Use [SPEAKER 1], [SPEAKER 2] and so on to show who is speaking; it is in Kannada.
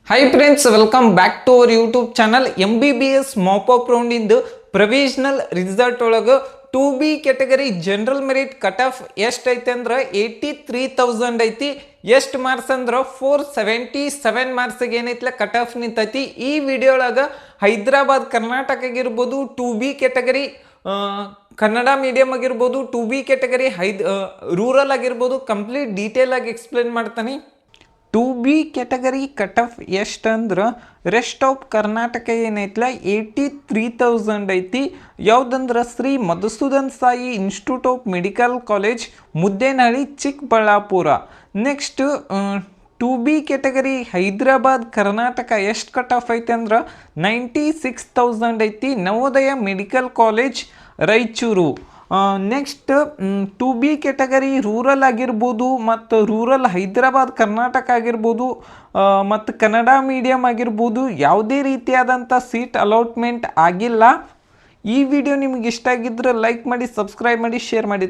[SPEAKER 1] Hi friends, welcome back to our YouTube channel. MBBS mop-up round into provisional result ಒಳಗೆ 2B category general merit cut off ಎಷ್ಟು ಐತೆ ಅಂದ್ರೆ 83,000 ಐತಿ. ಎಷ್ಟು ಮಾರ್ಕ್ಸ್ ಅಂದ್ರೆ 477 ಮಾರ್ಕ್ಸ್ಗೆ ಏನೈತಿಲ್ಲ ಕಟ್ ಆಫ್ ನಿಂತೈತಿ. ಈ ವಿಡಿಯೋ ಒಳಗೆ ಹೈದರಾಬಾದ್ ಕರ್ನಾಟಕ ಆಗಿರ್ಬೋದು, 2B ಕ್ಯಾಟಗರಿ ಕನ್ನಡ ಮೀಡಿಯಂ ಆಗಿರ್ಬೋದು, 2B ಕ್ಯಾಟಗರಿ ರೂರಲ್ ಆಗಿರ್ಬೋದು, ಕಂಪ್ಲೀಟ್ ಡೀಟೇಲ್ ಆಗಿ ಎಕ್ಸ್ಪ್ಲೇನ್ ಮಾಡ್ತಾನೆ. 2B ಕ್ಯಾಟಗರಿ ಕಟ್ ಆಫ್ ಎಷ್ಟು ಅಂದ್ರೆ ರೆಸ್ಟ್ ಆಫ್ ಕರ್ನಾಟಕ ಏನೈತಿಲ್ಲ 83,000 ಐತಿ. ಯಾವುದಂದ್ರೆ Shri Madhusudan Sai institute of medical college, Muddenahalli, Chikkaballapur. Next 2B category Hyderabad Karnataka ಎಷ್ಟು ಕಟ್ ಆಫ್ ಐತೆ ಅಂದ್ರೆ 96,000 ಐತಿ. Navodaya medical college, Raichur. Next 2B category rural ಆಗಿರ್ಬೋದು ಮತ್ತು ರೂರಲ್ ಹೈದರಾಬಾದ್ ಕರ್ನಾಟಕ ಆಗಿರ್ಬೋದು ಮತ್ತು ಕನ್ನಡ ಮೀಡಿಯಂ ಆಗಿರ್ಬೋದು, ಯಾವುದೇ ರೀತಿಯಾದಂಥ ಸೀಟ್ ಅಲಾಟ್ಮೆಂಟ್ ಆಗಿಲ್ಲ. ಈ ವಿಡಿಯೋ ನಿಮ್ಗೆ ಇಷ್ಟ ಆಗಿದ್ರೆ ಲೈಕ್ ಮಾಡಿ, ಸಬ್ಸ್ಕ್ರೈಬ್ ಮಾಡಿ, ಶೇರ್ ಮಾಡಿ.